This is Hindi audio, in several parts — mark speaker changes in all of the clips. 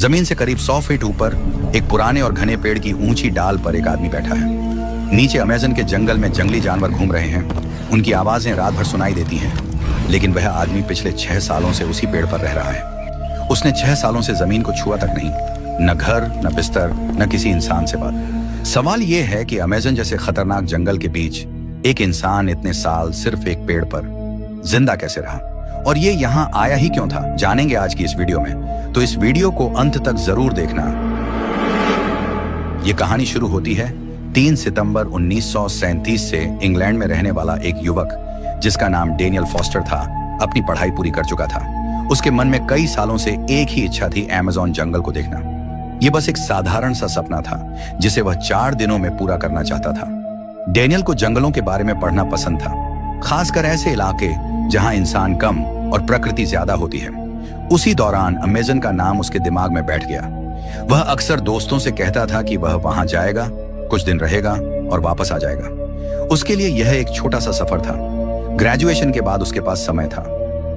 Speaker 1: जमीन से करीब 100 फीट ऊपर एक पुराने और घने पेड़ की ऊंची डाल पर एक आदमी बैठा है। नीचे अमेज़न के जंगल में जंगली जानवर घूम रहे हैं। उनकी आवाजें रात भर सुनाई देती हैं, लेकिन वह आदमी पिछले 6 सालों से उसी पेड़ पर रह रहा है। उसने 6 सालों से जमीन को छुआ तक नहीं, न घर, न बिस्तर, न किसी इंसान से बात। सवाल यह है कि अमेज़न जैसे खतरनाक जंगल के बीच एक इंसान इतने साल सिर्फ एक पेड़ पर जिंदा कैसे रहा, और ये यहाँ आया ही क्यों था, जानेंगे आज की इस वीडियो में। तो इस वीडियो को अंत तक जरूर देखना। ये कहानी शुरू होती है 3 सितंबर 1937 से। इंग्लैंड में रहने वाला एक युवक जिसका नाम डेनियल फॉस्टर था अपनी पढ़ाई पूरी कर चुका था। उसके मन में कई सालों से एक ही इच्छा थी, अमेज़न जंगल को देखना। यह बस एक साधारण सा सपना था जिसे वह 4 दिनों में पूरा करना चाहता था। डेनियल को जंगलों के बारे में पढ़ना पसंद था, खासकर ऐसे इलाके जहां इंसान कम और प्रकृति ज्यादा होती है। उसी दौरान अमेज़न का नाम उसके दिमाग में बैठ गया। वह अक्सर दोस्तों से कहता था कि वह वहां जाएगा, कुछ दिन रहेगा और वापस आ जाएगा। उसके लिए यह एक छोटा सा सफर था। ग्रेजुएशन के बाद उसके पास समय था।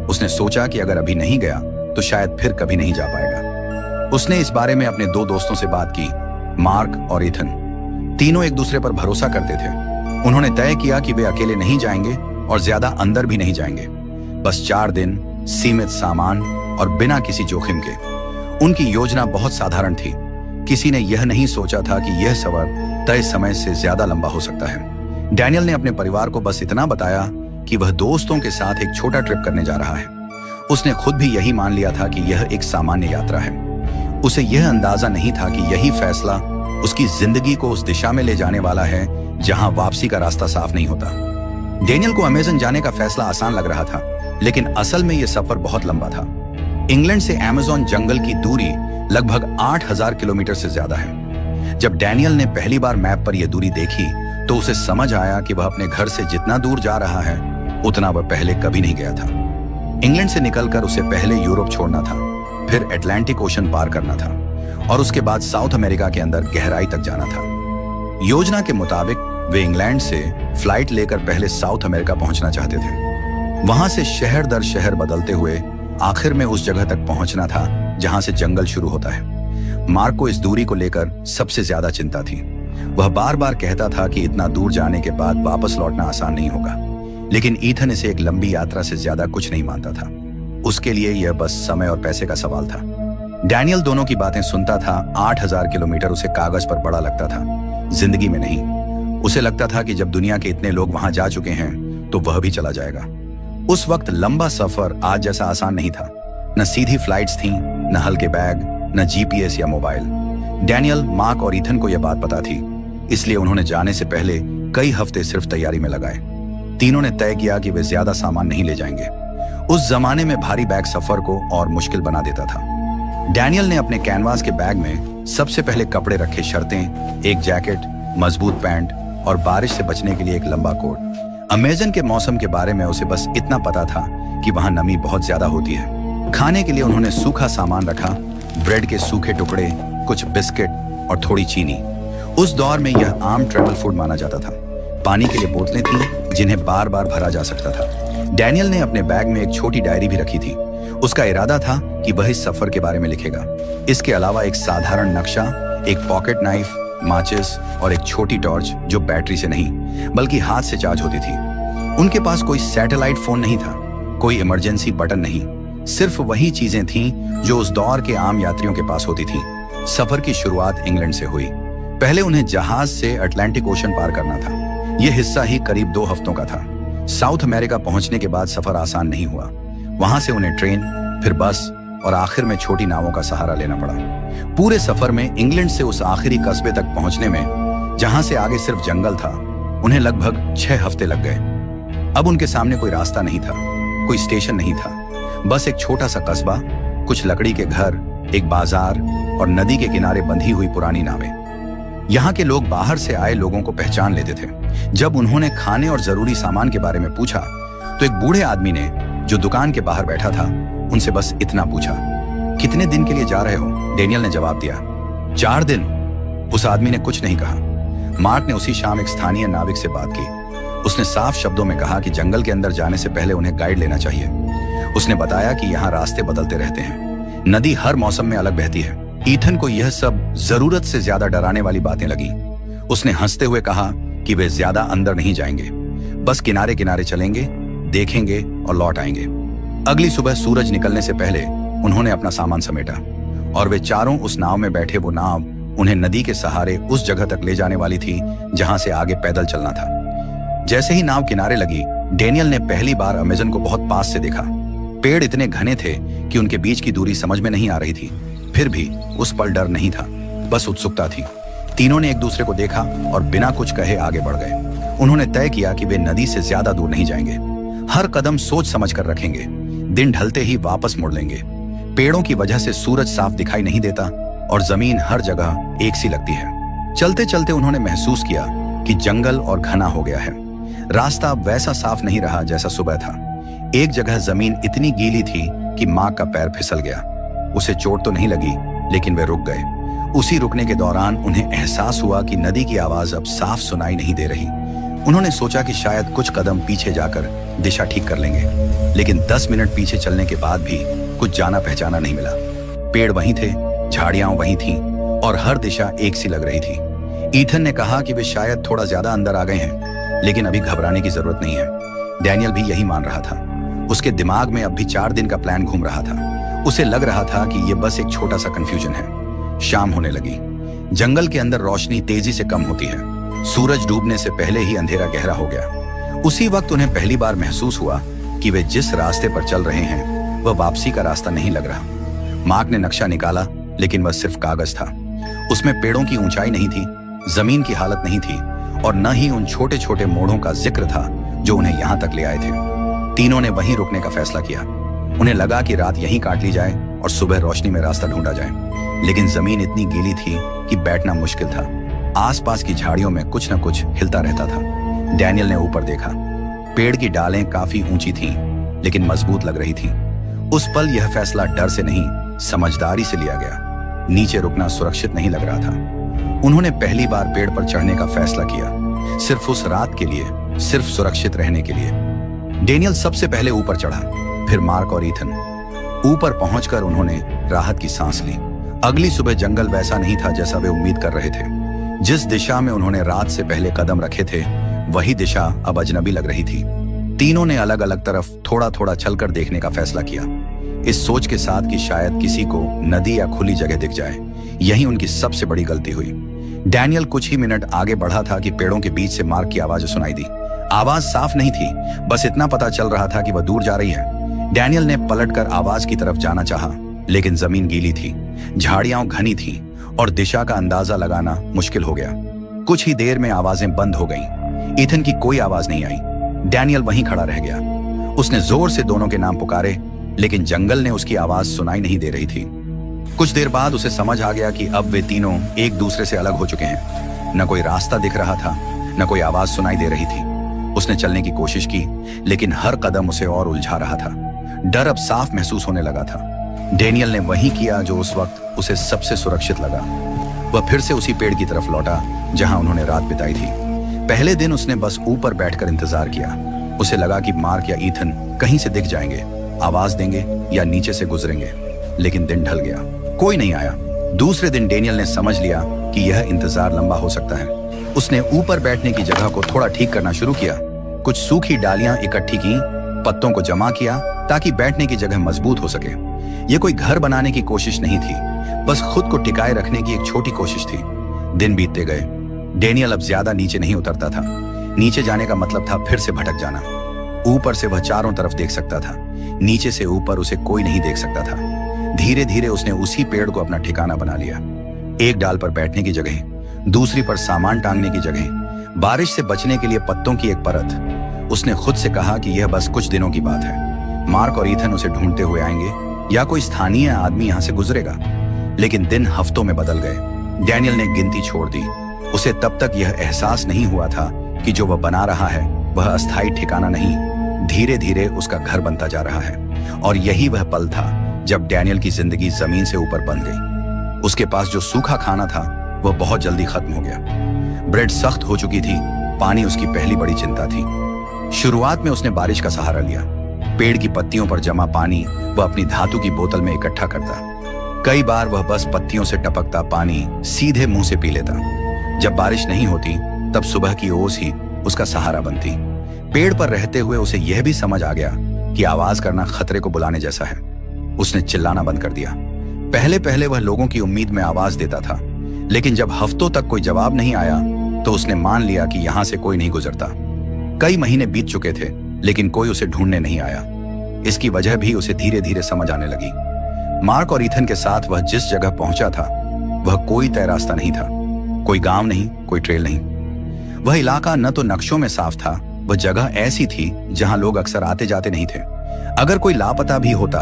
Speaker 1: उसने सोचा कि अगर अभी नहीं गया तो शायद फिर कभी नहीं जा पाएगा। उसने इस बारे में अपने 2 दोस्तों से बात की, मार्क और ईथन। तीनों एक दूसरे पर भरोसा करते थे। उन्होंने तय किया कि वे अकेले नहीं जाएंगे और ज्यादा अंदर भी नहीं जाएंगे। बस 4 दिन, सीमित सामान और बिना किसी जोखिम के। उनकी योजना बहुत साधारण थी। किसी ने यह नहीं सोचा था कि यह सफर तय समय से ज्यादा लंबा हो सकता है। डैनियल ने अपने परिवार को बस इतना बताया कि वह दोस्तों के साथ एक छोटा ट्रिप करने जा रहा है। उसने खुद भी यही मान लिया था कि यह एक सामान्य यात्रा है। उसे यह अंदाजा नहीं था कि यही फैसला उसकी जिंदगी को उस दिशा में ले जाने वाला है जहां वापसी का रास्ता साफ नहीं होता। डेनियल को अमेज़न जाने का फैसला आसान लग रहा था, लेकिन असल में यह सफर बहुत लंबा था। इंग्लैंड से अमेज़न जंगल की दूरी लगभग 8000 किलोमीटर से ज्यादा है। जब डैनियल ने पहली बार मैप पर यह दूरी देखी तो उसे समझ आया कि वह अपने घर से जितना दूर जा रहा है उतना वह पहले कभी नहीं गया था। इंग्लैंड से निकलकर उसे पहले यूरोप छोड़ना था, फिर अटलांटिक ओशन पार करना था और उसके बाद साउथ अमेरिका के अंदर गहराई तक जाना था। योजना के मुताबिक वे इंग्लैंड से फ्लाइट लेकर पहले साउथ अमेरिका पहुंचना चाहते थे। वहां से शहर दर शहर बदलते हुए आखिर में उस जगह तक पहुंचना था जहां से जंगल शुरू होता है। मार्क को इस दूरी को लेकर सबसे ज्यादा चिंता थी। वह बार बार कहता था कि इतना दूर जाने के बाद वापस लौटना आसान नहीं होगा, लेकिन ईथन इसे एक लंबी यात्रा से ज्यादा कुछ नहीं मानता था। उसके लिए यह बस समय और पैसे का सवाल था। डैनियल दोनों की बातें सुनता था। 8000 किलोमीटर उसे कागज पर बड़ा लगता था, जिंदगी में नहीं। उसे लगता था कि जब दुनिया के इतने लोग वहां जा चुके हैं तो वह भी चला जाएगा। उस वक्त लंबा सफर आज जैसा आसान नहीं था। न सीधी फ्लाइट्स थीं, न हल्के बैग, न जीपीएस या मोबाइल। डैनियल, मार्क और ईथन को यह बात पता थी, इसलिए उन्होंने जाने से पहले कई हफ्ते सिर्फ तैयारी में लगाए। तीनों ने तय किया कि वे ज्यादा सामान नहीं ले जाएंगे। उस जमाने में भारी बैग सफर को और मुश्किल बना देता था। डैनियल ने अपने कैनवास के बैग में सबसे पहले कपड़े रखे, शर्तें, एक जैकेट, मजबूत पैंट और बारिश से बचने के लिए एक लंबा कोट। अमेज़न के मौसम के बारे में उसे बस इतना पता था कि वहां नमी बहुत ज्यादा होती है। खाने के लिए उन्होंने सूखा सामान रखा, ब्रेड के सूखे टुकड़े, कुछ बिस्किट और थोड़ी चीनी। उस दौर में यह आम ट्रैवल फूड माना जाता था। पानी के लिए बोतलें थीं जिन्हें बार बार भरा जा सकता था। डैनियल ने अपने बैग में एक छोटी डायरी भी रखी थी। उसका इरादा था कि वह इस सफर के बारे में लिखेगा। इसके अलावा एक साधारण नक्शा, एक पॉकेट नाइफ, माचिस और एक छोटी टॉर्च जो बैटरी से नहीं बल्कि हाथ से चार्ज होती थी। उनके पास कोई सैटेलाइट फोन नहीं था, कोई इमरजेंसी बटन नहीं, सिर्फ वही चीजें थीं जो उस दौर के आम यात्रियों के पास होती थीं। सफर की शुरुआत इंग्लैंड से हुई। पहले उन्हें जहाज से अटलांटिक ओशन पार करना था। यह हिस्सा ही करीब 2 हफ्तों का था। साउथ अमेरिका पहुंचने के बाद सफर आसान नहीं हुआ। वहां से उन्हें ट्रेन, फिर बस और आखिर में छोटी नावों का सहारा लेना पड़ा। पूरे सफर में इंग्लैंड से उस आखिरी कस्बे तक पहुंचने में, जहां से आगे सिर्फ जंगल था, उन्हें लगभग 6 हफ्ते लग गए। अब उनके सामने कोई रास्ता नहीं था, कोई स्टेशन नहीं था, बस एक छोटा सा कस्बा, कुछ लकड़ी के घर, एक बाजार और नदी के किनारे बंधी हुई पुरानी नावें। यहाँ के लोग बाहर से आए लोगों को पहचान लेते थे। जब उन्होंने खाने और जरूरी सामान के बारे में पूछा तो एक बूढ़े आदमी ने, जो दुकान के बाहर बैठा था, उनसे बस इतना पूछा, कितने दिन के लिए जा रहे हो? डेनियल ने जवाब दिया, 4 दिन। उस आदमी ने कुछ नहीं कहा। मार्क ने उसी शाम एक स्थानीय नाविक से बात की। उसने साफ शब्दों में कहा कि जंगल के अंदर जाने से पहले उन्हें गाइड लेना चाहिए। उसने बताया कि यहाँ रास्ते बदलते रहते हैं, नदी हर मौसम में अलग बहती है ईथन को यह सब जरूरत से ज्यादा डराने वाली बातें लगी। उसने हंसते हुए कहा कि वे ज्यादा अंदर नहीं जाएंगे, बस किनारे किनारे चलेंगे, देखेंगे और लौट आएंगे। अगली सुबह सूरज निकलने से पहले उन्होंने अपना सामान समेटा और वे चारों उस नाव में बैठे। वो नाव उन्हें नदी के सहारे उस जगह तक ले जाने वाली थी जहां से आगे पैदल चलना था। जैसे ही नाव किनारे लगी, डेनियल ने पहली बार अमेजन को बहुत पास से देखा। पेड़ इतने घने थे कि उनके बीच की दूरी समझ में नहीं आ रही थी। फिर भी उस पर डर नहीं था, बस उत्सुकता थी। तीनों ने एक दूसरे को देखा और बिना कुछ कहे आगे बढ़ गए। उन्होंने तय किया कि वे नदी से ज्यादा दूर नहीं जाएंगे, हर कदम सोच समझ कर रखेंगे, दिन ढलते ही वापस मुड़ लेंगे। पेड़ों की वजह से सूरज साफ दिखाई नहीं देता और जमीन हर जगह एक सी लगती है। चलते चलते उन्होंने महसूस किया कि जंगल और घना हो गया है। रास्ता अब वैसा साफ नहीं रहा जैसा सुबह था। एक जगह जमीन इतनी गीली थी कि मार्क का पैर फिसल गया। उसे चोट तो नहीं लगी, लेकिन वे रुक गए। उसी रुकने के दौरान उन्हें एहसास हुआ कि नदी की आवाज अब साफ सुनाई नहीं दे रही। उन्होंने सोचा कि शायद कुछ कदम पीछे जाकर दिशा ठीक कर लेंगे, लेकिन 10 मिनट पीछे चलने के बाद भी कुछ जाना पहचाना नहीं मिला। पेड़ वहीं थे, झाड़ियां वहीं थीं और हर दिशा एक सी लग रही थी। ईथन ने कहा कि वे शायद थोड़ा ज्यादा अंदर आ गए हैं, लेकिन अभी घबराने की जरूरत नहीं है। डैनियल भी यही मान रहा था। उसके दिमाग में अब भी 4 दिन का प्लान घूम रहा था। उसे लग रहा था कि यह बस एक छोटा सा कंफ्यूजन है। शाम होने लगी। जंगल के अंदर रोशनी तेजी से कम होती है। सूरज डूबने से पहले ही अंधेरा गहरा हो गया। उसी वक्त उन्हें पहली बार महसूस हुआ कि वे जिस रास्ते पर चल रहे हैं वह वापसी का रास्ता नहीं लग रहा। मार्क ने नक्शा निकाला, लेकिन वह सिर्फ कागज था। उसमें पेड़ों की ऊंचाई नहीं थी, जमीन की हालत नहीं थी और न ही उन छोटे छोटे मोड़ों का जिक्र था जो उन्हें यहां तक ले आए थे। तीनों ने वहीं रुकने का फैसला किया। उन्हें लगा कि रात यहीं काट ली जाए और सुबह रोशनी में रास्ता ढूंढा जाए, लेकिन जमीन इतनी गीली थी कि बैठना मुश्किल था। आसपास की झाड़ियों में कुछ न कुछ हिलता रहता था। डैनियल ने ऊपर देखा। पेड़ की डालें काफी ऊंची थीं, लेकिन मजबूत लग रही थीं। उस पल यह फैसला डर से नहीं, समझदारी से लिया गया। नीचे रुकना सुरक्षित नहीं लग रहा था। उन्होंने पहली बार पेड़ पर चढ़ने का फैसला किया, सिर्फ उस रात के लिए, सिर्फ सुरक्षित रहने के लिए। डेनियल सबसे पहले ऊपर चढ़ा, फिर मार्क और ईथन। ऊपर पहुंचकर उन्होंने राहत की सांस ली। अगली सुबह जंगल वैसा नहीं था जैसा वे उम्मीद कर रहे थे। जिस दिशा में उन्होंने रात से पहले कदम रखे थे, वही दिशा अब अजनबी लग रही थी। तीनों ने अलग अलग तरफ थोड़ा थोड़ा चलकर देखने का फैसला किया, इस सोच के साथ कि शायद किसी को नदी या खुली जगह दिख जाए। यही उनकी सबसे बड़ी गलती हुई। डैनियल कुछ ही मिनट आगे बढ़ा था कि पेड़ों के बीच से मार्क की आवाज सुनाई दी। आवाज साफ नहीं थी, बस इतना पता चल रहा था कि वह दूर जा रही है। डैनियल ने पलटकर आवाज की तरफ जाना चाहा, लेकिन जमीन गीली थी, झाड़ियां घनी थीं और दिशा का अंदाजा लगाना मुश्किल हो गया। कुछ ही देर में आवाजें बंद हो गईं। ईथन की कोई आवाज नहीं आई। डैनियल वहीं खड़ा रह गया। उसने जोर से दोनों के नाम पुकारे, लेकिन जंगल ने उसकी आवाज सुनाई नहीं दे रही थी। कुछ देर बाद उसे समझ आ गया कि अब वे तीनों एक दूसरे से अलग हो चुके हैं। न कोई रास्ता दिख रहा था, न कोई आवाज सुनाई दे रही थी। उसने चलने की कोशिश की, लेकिन हर कदम उसे और उलझा रहा था। डर अब साफ महसूस होने लगा था। डैनियल ने वही किया जो उस वक्त उसे सबसे सुरक्षित लगा। वह फिर से उसी पेड़ की तरफ लौटा जहां उन्होंने रात बिताई थी। पहले दिन उसने बस ऊपर बैठकर इंतजार किया। उसे लगा कि मार्क या ईथन कहीं से दिख जाएंगे, आवाज देंगे या नीचे से गुजरेंगे, लेकिन दिन ढल गया, कोई नहीं आया। दूसरे दिन डैनियल ने समझ लिया कि यह इंतजार लंबा हो सकता है। उसने ऊपर बैठने की जगह को थोड़ा ठीक करना शुरू किया। कुछ सूखी डालियां इकट्ठी की, पत्तों को जमा किया ताकि बैठने की जगह मजबूत हो सके। यह कोई घर बनाने की कोशिश नहीं थी, बस खुद को टिकाए रखने की एक छोटी कोशिश थी। दिन बीतते गए। डैनियल अब ज्यादा नीचे नहीं उतरता था। नीचे जाने का मतलब था फिर से भटक जाना। ऊपर से वह चारों तरफ देख सकता था, नीचे से ऊपर उसे कोई नहीं देख सकता था। धीरे धीरे उसने उसी पेड़ को अपना ठिकाना बना लिया। एक डाल पर बैठने की जगह, दूसरी पर सामान टांगने की जगह, बारिश से बचने के लिए पत्तों की एक परत। उसने खुद से कहा कि यह बस कुछ दिनों की बात है। मार्क और ईथन उसे ढूंढते हुए आएंगे या कोई स्थानीय आदमी यहां से गुजरेगा। लेकिन दिन हफ्तों में बदल गए। डैनियल ने गिनती छोड़ दी। उसे तब तक यह एहसास नहीं हुआ था कि जो वह बना रहा है वह अस्थायी ठिकाना नहीं, धीरे धीरे उसका घर बनता जा रहा है। और यही वह पल था जब डैनियल की जिंदगी जमीन से ऊपर बन गई। उसके पास जो सूखा खाना था वह बहुत जल्दी खत्म हो गया। ब्रेड सख्त हो चुकी थी, पानी उसकी पहली बड़ी चिंता थी। शुरुआत में उसने बारिश का सहारा लिया। पेड़ की पत्तियों पर जमा पानी वह अपनी धातु की बोतल में इकट्ठा करता। कई बार वह बस पत्तियों से टपकता पानी सीधे मुंह से पी लेता। जब बारिश नहीं होती तब सुबह की ओस ही उसका सहारा बनती। पेड़ पर रहते हुए उसे यह भी समझ आ गया कि आवाज करना खतरे को बुलाने जैसा है। उसने चिल्लाना बंद कर दिया। पहले पहले वह लोगों की उम्मीद में आवाज देता था, लेकिन जब हफ्तों तक कोई जवाब नहीं आया तो उसने मान लिया कि यहां से कोई नहीं गुजरता। कई महीने बीत चुके थे, लेकिन कोई उसे ढूंढने नहीं आया। इसकी वजह भी उसे धीरे धीरे समझ आने लगी। मार्क और ईथन के साथ वह जिस जगह पहुंचा था वह कोई तय रास्ता नहीं था। कोई गांव नहीं, कोई ट्रेल नहीं। वह इलाका न तो नक्शों में साफ था, वह जगह ऐसी थी जहां लोग अक्सर आते जाते नहीं थे। अगर कोई लापता भी होता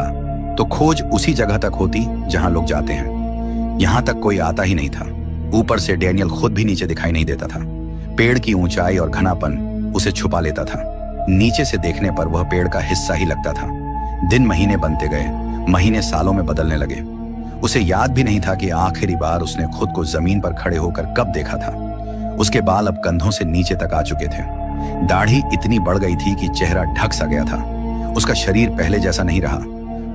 Speaker 1: तो खोज उसी जगह तक होती जहां लोग जाते हैं। यहां तक कोई आता ही नहीं था। ऊपर से डैनियल खुद भी नीचे दिखाई नहीं देता था। पेड़ की ऊंचाई और घनापन उसे छुपा लेता था। नीचे से देखने पर वह पेड़ का हिस्सा ही लगता था। दिन महीने बनते गए, महीने सालों में बदलने लगे। उसे याद भी नहीं था कि आखिरी बार उसने खुद को जमीन पर खड़े होकर कब देखा था। उसके बाल अब कंधों से नीचे तक आ चुके थे। दाढ़ी इतनी बढ़ गई थी कि चेहरा ढक सा गया था। उसका शरीर पहले जैसा नहीं रहा।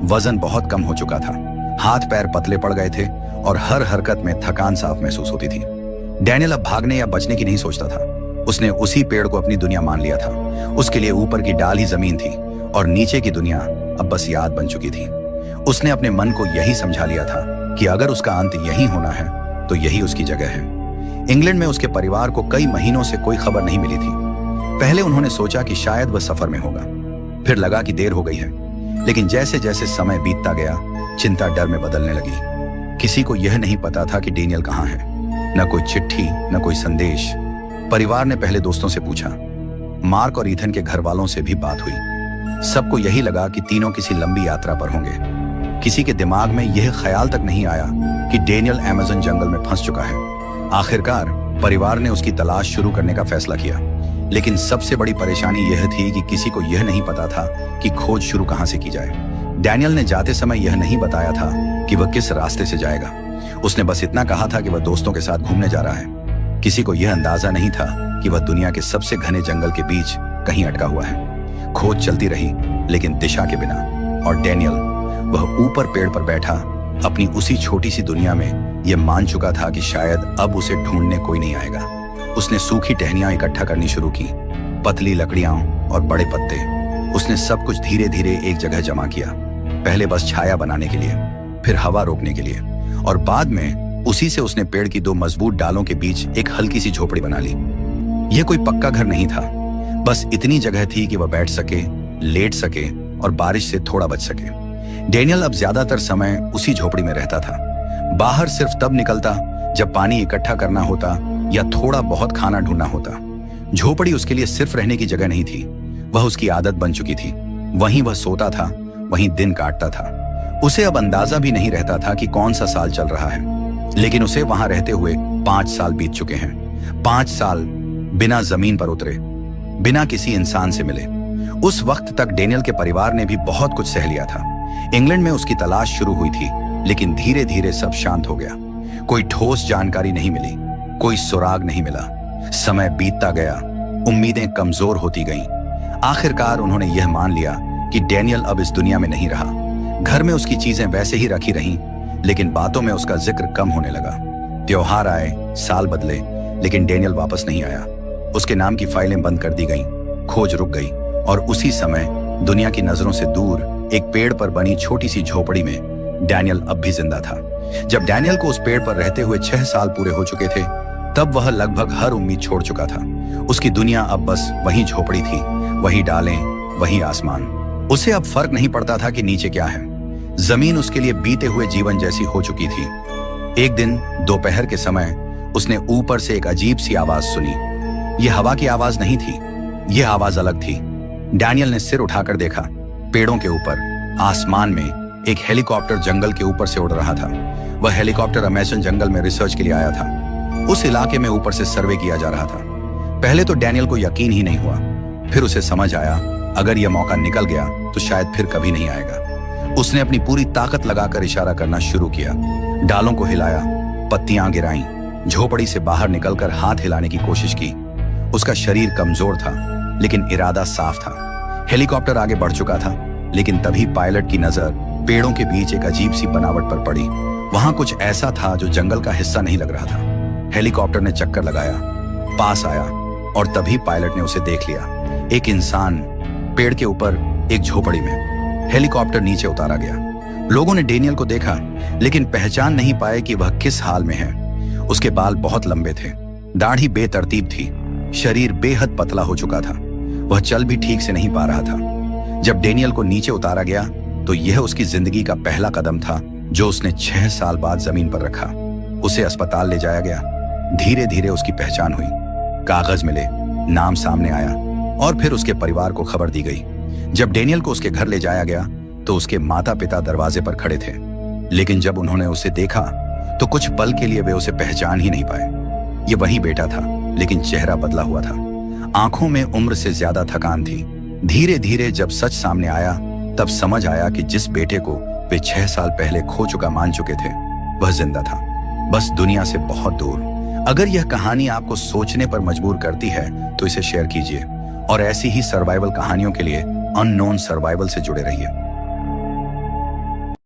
Speaker 1: वजन बहुत कम हो चुका था। हाथ पैर पतले पड़ गए थे और हर हरकत में थकान साफ महसूस होती थी। डैनियल अब भागने या बचने की नहीं सोचता था। उसने उसी पेड़ को अपनी दुनिया मान लिया था। उसके लिए ऊपर की डाल ही जमीन थी और नीचे की दुनिया अब बस याद बन चुकी थी। उसने अपने मन को यही समझा लिया था कि अगर उसका अंत यही होना है तो यही उसकी जगह है। इंग्लैंड में उसके परिवार को कई महीनों से कोई खबर नहीं मिली थी। पहले उन्होंने सोचा कि शायद वह सफर में होगा, फिर लगा कि देर हो गई है। लेकिन जैसे जैसे समय बीतता गया, चिंता डर में बदलने लगी। किसी को यह नहीं पता था कि डैनियल कहाँ है। न कोई चिट्ठी, न कोई संदेश। परिवार ने पहले दोस्तों से पूछा। मार्क और ईथन के घर वालों से भी बात हुई। सबको यही लगा कि तीनों किसी लंबी यात्रा पर होंगे। किसी के दिमाग में यह ख्याल तक नहीं आया कि डैनियल अमेज़न जंगल में फंस चुका है। आखिरकार परिवार ने उसकी तलाश शुरू करने का फैसला किया। लेकिन सबसे बड़ी परेशानी यह थी कि किसी को यह नहीं पता था कि खोज शुरू कहां से की जाए। डैनियल ने जाते समय यह नहीं बताया था कि वह किस रास्ते से जाएगा। उसने बस इतना कहा था कि वह दोस्तों के साथ घूमने जा रहा है। किसी को यह अंदाजा नहीं था कि वह दुनिया के सबसे घने जंगल के बीच कहीं अटका हुआ है। खोज चलती रही, लेकिन दिशा के बिना। और डैनियल, वह ऊपर पेड़ पर बैठा अपनी उसी छोटी सी दुनिया में यह मान चुका था कि शायद अब उसे ढूंढने कोई नहीं आएगा। उसने सूखी टहनियां इकट्ठा करनी शुरू की, पतली लकड़ियां और बड़े पत्ते। उसने सब कुछ धीरे धीरे एक जगह जमा किया। पहले बस छाया बनाने के लिए, फिर हवा रोकने के लिए, और बाद में उसी से उसने पेड़ की 2 मजबूत डालों के बीच एक हल्की सी झोपड़ी बना ली। यह कोई पक्का घर नहीं था, बस इतनी जगह थी कि वह बैठ सके, लेट सके और बारिश से थोड़ा बच सके। डैनियल अब ज्यादातर समय उसी झोपड़ी में रहता था। बाहर सिर्फ तब निकलता जब पानी इकट्ठा करना होता या थोड़ा बहुत खाना ढूंढना होता। झोपड़ी उसके लिए सिर्फ रहने की जगह नहीं थी, वह उसकी आदत बन चुकी थी। वहीं वह सोता था, वहीं दिन काटता था। उसे अब अंदाजा भी नहीं रहता था कि कौन सा साल चल रहा है, लेकिन उसे वहां रहते हुए 5 साल बीत चुके हैं। 5 साल बिना जमीन पर उतरे, बिना किसी इंसान से मिले। उस वक्त तक डैनियल के परिवार ने भी बहुत कुछ सह लिया था। इंग्लैंड में उसकी तलाश शुरू हुई थी, लेकिन धीरे धीरे सब शांत हो गया। कोई ठोस जानकारी नहीं मिली, कोई सुराग नहीं मिला। समय बीतता गया, उम्मीदें कमजोर होती गईं। आखिरकार उन्होंने यह मान लिया कि डैनियल अब इस दुनिया में नहीं रहा। घर में उसकी चीजें वैसे ही रखी रहीं, लेकिन बातों में उसका जिक्र कम होने लगा। त्योहार आए, साल बदले, लेकिन डैनियल वापस नहीं आया। उसके नाम की फाइलें बंद कर दी गईं, खोज रुक गई, और उसी समय दुनिया की नजरों से दूर एक पेड़ पर बनी छोटी सी झोपड़ी में डैनियल अब भी जिंदा था। जब डैनियल को उस पेड़ पर रहते हुए 6 साल पूरे हो चुके थे, तब वह लगभग हर उम्मीद छोड़ चुका था। उसकी दुनिया अब बस वही झोपड़ी थी, वही डालें, वही आसमान। उसे अब फर्क नहीं पड़ता था कि नीचे क्या है। जमीन उसके लिए बीते हुए जीवन जैसी हो चुकी थी। एक दिन दोपहर के समय उसने ऊपर से एक अजीब सी आवाज सुनी। यह हवा की आवाज नहीं थी, यह आवाज अलग थी। डैनियल ने सिर उठाकर देखा। पेड़ों के ऊपर आसमान में एक हेलीकॉप्टर जंगल के ऊपर से उड़ रहा था। वह हेलीकॉप्टर अमेज़न जंगल में रिसर्च के लिए आया था। उस इलाके में ऊपर से सर्वे किया जा रहा था। पहले तो डैनियल को यकीन ही नहीं हुआ, फिर उसे समझ आया अगर यह मौका निकल गया तो शायद फिर कभी नहीं आएगा। उसने अपनी पूरी ताकत लगाकर इशारा करना शुरू किया। डालों को हिलाया, पत्तियां गिराईं, झोपड़ी से बाहर निकलकर हाथ हिलाने की कोशिश की। उसका शरीर कमजोर था, लेकिन इरादा साफ था। हेलीकॉप्टर आगे बढ़ चुका था, लेकिन तभी पायलट की नजर पेड़ों के बीच एक अजीब सी बनावट पर पड़ी। वहां कुछ ऐसा था जो जंगल का हिस्सा नहीं लग रहा था। हेलीकॉप्टर ने चक्कर लगाया, पास आया और तभी पायलट ने उसे देख लिया। एक इंसान पेड़ के ऊपर एक झोपड़ी में। हेलीकॉप्टर नीचे उतारा गया। लोगों ने डेनियल को देखा लेकिन पहचान नहीं पाए कि वह किस हाल में है। उसके बाल बहुत लंबे थे, दाढ़ी बेतरतीब थी, शरीर बेहद पतला हो चुका था। वह चल भी ठीक से नहीं पा रहा था। जब डेनियल को नीचे उतारा गया तो यह उसकी जिंदगी का पहला कदम था जो उसने 6 साल बाद जमीन पर रखा। उसे अस्पताल ले जाया गया। धीरे धीरे उसकी पहचान हुई, कागज मिले, नाम सामने आया और फिर उसके परिवार को खबर दी गई। जब डेनियल को उसके घर ले जाया गया तो उसके माता पिता दरवाजे पर खड़े थे, लेकिन जब उन्होंने उसे देखा तो कुछ पल के लिए वे उसे पहचान ही नहीं पाए। ये वही बेटा था, लेकिन चेहरा बदला हुआ था। आंखों में उम्र से ज्यादा थकान थी। धीरे धीरे जब सच सामने आया तब समझ आया कि जिस बेटे को वे 6 साल पहले खो चुका मान चुके थे, वह जिंदा था, बस दुनिया से बहुत दूर। अगर यह कहानी आपको सोचने पर मजबूर करती है तो इसे शेयर कीजिए और ऐसी ही सर्वाइवल कहानियों के लिए अननोन सर्वाइवल से जुड़े रहिए।